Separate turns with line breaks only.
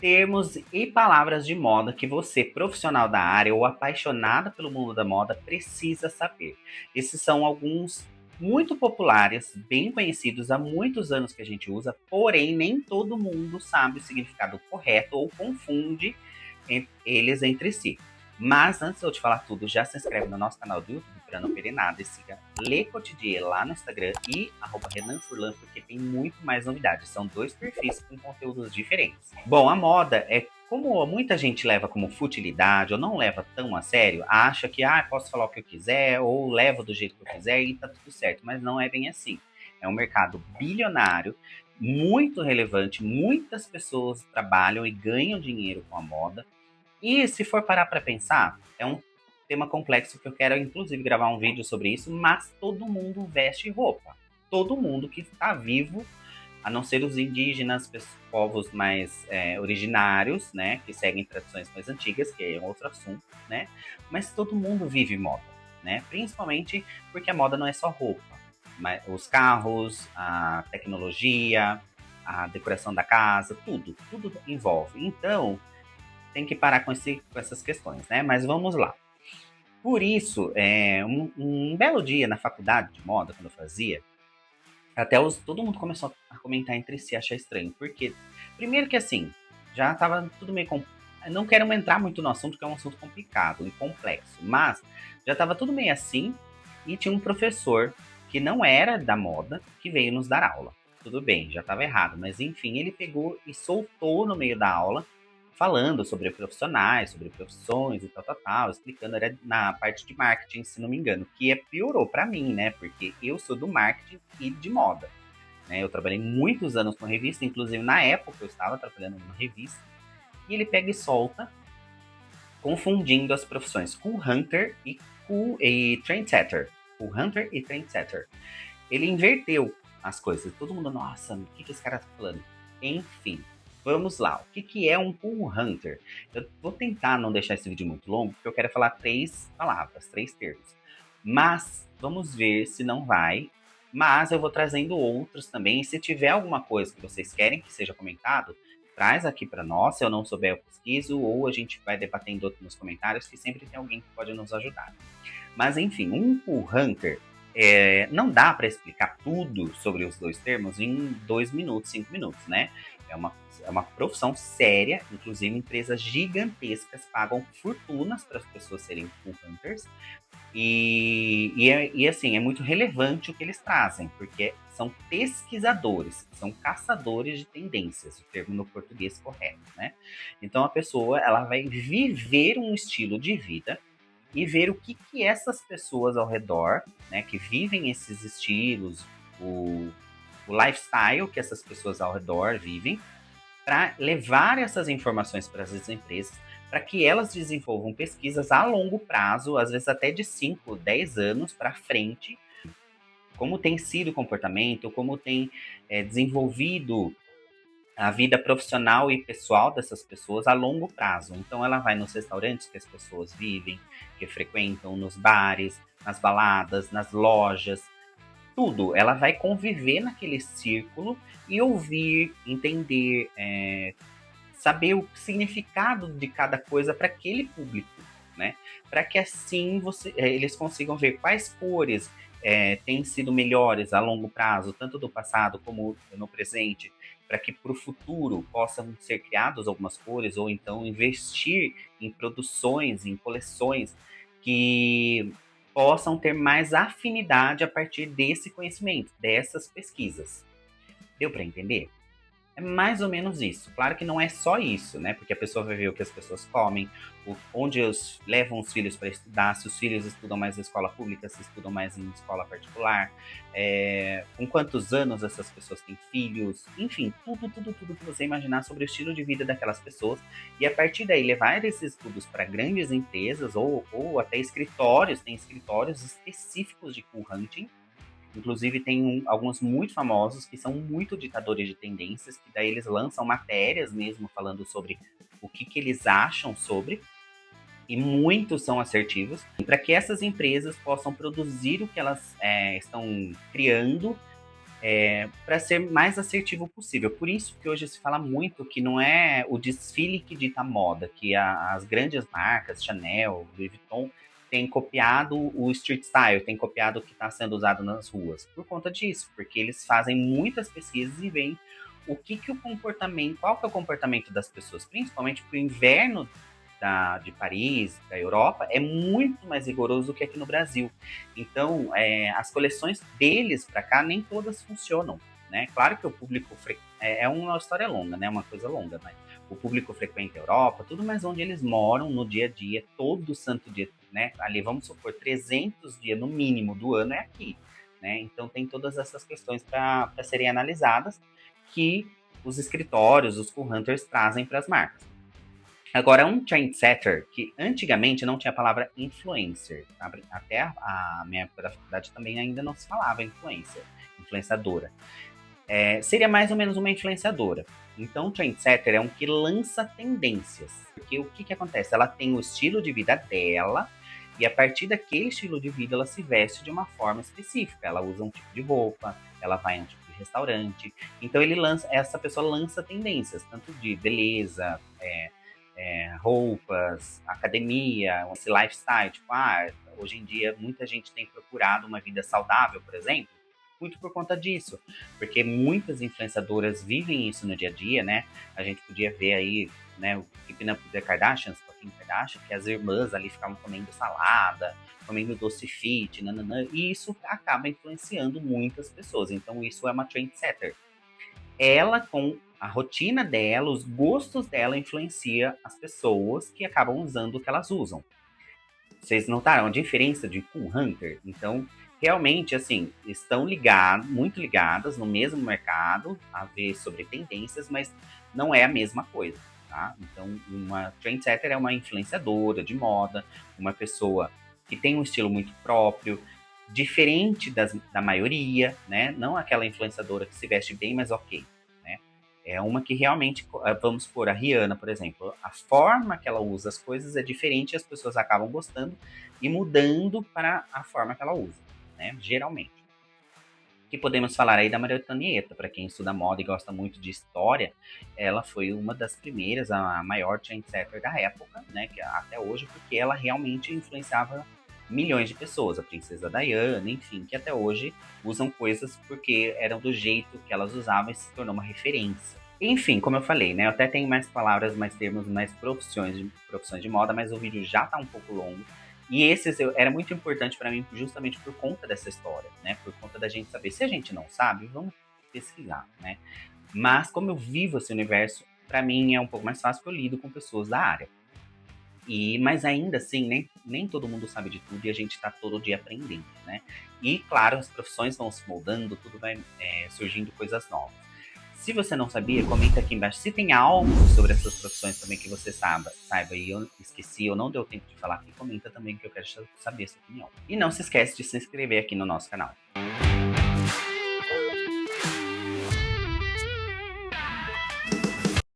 Termos e palavras de moda que você, profissional da área ou apaixonada pelo mundo da moda, precisa saber. Esses são alguns muito populares, bem conhecidos há muitos anos que a gente usa, porém nem todo mundo sabe o significado correto ou confunde eles entre si. Mas antes de eu te falar tudo, já se inscreve no nosso canal do YouTube para não perder nada e siga Le Cotidier lá no Instagram e Renan Furlan, porque tem muito mais novidades. São 2 perfis com conteúdos diferentes. Bom, a moda é como muita gente leva como futilidade ou não leva tão a sério, acha que posso falar o que eu quiser ou levo do jeito que eu quiser e tá tudo certo, mas não é bem assim. É um mercado bilionário, muito relevante, muitas pessoas trabalham e ganham dinheiro com a moda. E se for parar para pensar, é um tema complexo que eu quero inclusive gravar um vídeo sobre isso, mas todo mundo veste roupa. Todo mundo que está vivo, a não ser os indígenas, povos mais originários, né, que seguem tradições mais antigas, que é um outro assunto, né? Mas todo mundo vive moda, né? Principalmente porque a moda não é só roupa, mas os carros, a tecnologia, a decoração da casa, tudo envolve. Então, tem que parar com essas questões, né? Mas vamos lá. Por isso, um belo dia na faculdade de moda, quando eu fazia, todo mundo começou a comentar entre si, achar estranho. Porque, primeiro que assim, já tava tudo meio. Não quero entrar muito no assunto, que é um assunto complicado e complexo, mas já tava tudo meio assim, e tinha um professor que não era da moda que veio nos dar aula. Tudo bem, já estava errado, mas enfim, ele pegou e soltou no meio da aula falando sobre profissionais, sobre profissões e tal, explicando, era na parte de marketing, se não me engano, que piorou para mim, né? Porque eu sou do marketing e de moda, né? Eu trabalhei muitos anos com revista, inclusive na época eu estava trabalhando numa revista, e ele pega e solta, confundindo as profissões cool hunter e trendsetter. Cool hunter e trendsetter. Ele inverteu as coisas. Todo mundo, nossa, o que esse cara tá falando? Enfim, vamos lá. O que é um Cool Hunter? Eu vou tentar não deixar esse vídeo muito longo, porque eu quero falar 3 palavras, 3 termos. Mas vamos ver se não vai. Mas eu vou trazendo outros também. E se tiver alguma coisa que vocês querem que seja comentado, traz aqui para nós. Se eu não souber, eu pesquiso. Ou a gente vai debatendo nos comentários, que sempre tem alguém que pode nos ajudar. Mas enfim, um Cool Hunter não dá para explicar tudo sobre os 2 termos em 2 minutos, 5 minutos, né? É uma profissão séria, inclusive empresas gigantescas pagam fortunas para as pessoas serem Cool Hunters. E assim, é muito relevante o que eles trazem, porque são pesquisadores, são caçadores de tendências, o termo no português correto, né? Então a pessoa ela vai viver um estilo de vida e ver o que essas pessoas ao redor, né, que vivem esses estilos, o, o lifestyle que essas pessoas ao redor vivem, para levar essas informações para as empresas, para que elas desenvolvam pesquisas a longo prazo, às vezes até de 5, 10 anos para frente, como tem sido o comportamento, como tem desenvolvido a vida profissional e pessoal dessas pessoas a longo prazo. Então ela vai nos restaurantes que as pessoas vivem, que frequentam, nos bares, nas baladas, nas lojas, tudo. Ela vai conviver naquele círculo e ouvir, entender, saber o significado de cada coisa para aquele público, né? Para que assim eles consigam ver quais cores têm sido melhores a longo prazo, tanto do passado como no presente, para que para o futuro possam ser criadas algumas cores, ou então investir em produções, em coleções que possam ter mais afinidade a partir desse conhecimento, dessas pesquisas. Deu para entender? É mais ou menos isso. Claro que não é só isso, né? Porque a pessoa vai ver o que as pessoas comem, onde levam os filhos para estudar, se os filhos estudam mais em escola pública, se estudam mais em escola particular, com quantos anos essas pessoas têm filhos, enfim, tudo que você imaginar sobre o estilo de vida daquelas pessoas. E a partir daí levar esses estudos para grandes empresas ou até escritórios, tem escritórios específicos de cool hunting. Inclusive, tem alguns muito famosos que são muito ditadores de tendências, que daí eles lançam matérias mesmo falando sobre o que eles acham sobre, e muitos são assertivos, para que essas empresas possam produzir o que elas estão criando para ser mais assertivo possível. Por isso que hoje se fala muito que não é o desfile que dita a moda, que as grandes marcas, Chanel, Louis Vuitton, têm copiado o street style, têm copiado o que está sendo usado nas ruas. Por conta disso, porque eles fazem muitas pesquisas e veem que o comportamento, qual que é o comportamento das pessoas, principalmente para o inverno de Paris, da Europa, é muito mais rigoroso do que aqui no Brasil. Então, as coleções deles para cá nem todas funcionam, né? Claro que o público é uma história longa, né? Uma coisa longa, mas o público frequenta a Europa, tudo, mas onde eles moram no dia a dia, todo santo dia, né? Ali vamos supor 300 dias no mínimo do ano é aqui, né? Então tem todas essas questões para serem analisadas que os escritórios, os cool hunters trazem para as marcas. Agora, um trendsetter, que antigamente não tinha a palavra influencer, tá? Até a minha época da faculdade também ainda não se falava influencer, influenciadora. Seria mais ou menos uma influenciadora. Então, o trendsetter é um que lança tendências. Porque o que acontece? Ela tem o estilo de vida dela, e a partir daquele estilo de vida, ela se veste de uma forma específica. Ela usa um tipo de roupa, ela vai a um tipo de restaurante. Então, essa pessoa lança tendências, tanto de beleza, roupas, academia, esse lifestyle. Tipo, hoje em dia muita gente tem procurado uma vida saudável, por exemplo, muito por conta disso, porque muitas influenciadoras vivem isso no dia a dia, né? A gente podia ver aí, né, o Keeping Up with the Kardashians, com a Kim Kardashian, que as irmãs ali ficavam comendo salada, comendo doce fit, nananã, e isso acaba influenciando muitas pessoas. Então isso é uma trendsetter. Ela, com a rotina dela, os gostos dela, influencia as pessoas que acabam usando o que elas usam. Vocês notaram a diferença de Cool Hunter? Então, realmente, assim, estão muito ligadas no mesmo mercado, a ver sobre tendências, mas não é a mesma coisa, tá? Então, uma trendsetter é uma influenciadora de moda, uma pessoa que tem um estilo muito próprio, diferente da maioria, né? Não aquela influenciadora que se veste bem, mas ok, né? É uma que realmente, vamos por a Rihanna, por exemplo, a forma que ela usa as coisas é diferente e as pessoas acabam gostando e mudando para a forma que ela usa, né? Geralmente. Que podemos falar aí da Maria Antonieta, para quem estuda moda e gosta muito de história, ela foi uma das primeiras, a maior trendsetter da época, né, que até hoje, porque ela realmente influenciava milhões de pessoas, a princesa Diana, enfim, que até hoje usam coisas porque eram do jeito que elas usavam e se tornou uma referência. Enfim, como eu falei, né, eu até tenho mais palavras, mais termos, mais profissões de moda, mas o vídeo já tá um pouco longo. E era muito importante para mim justamente por conta dessa história, né? Por conta da gente saber. Se a gente não sabe, vamos pesquisar, né? Mas como eu vivo esse universo, para mim é um pouco mais fácil porque eu lido com pessoas da área. Mas ainda assim, nem todo mundo sabe de tudo e a gente está todo dia aprendendo, né? E claro, as profissões vão se moldando, tudo vai surgindo coisas novas. Se você não sabia, comenta aqui embaixo se tem algo sobre essas profissões também que você saiba e eu esqueci ou não deu tempo de falar aqui, comenta também que eu quero saber a sua opinião. E não se esquece de se inscrever aqui no nosso canal.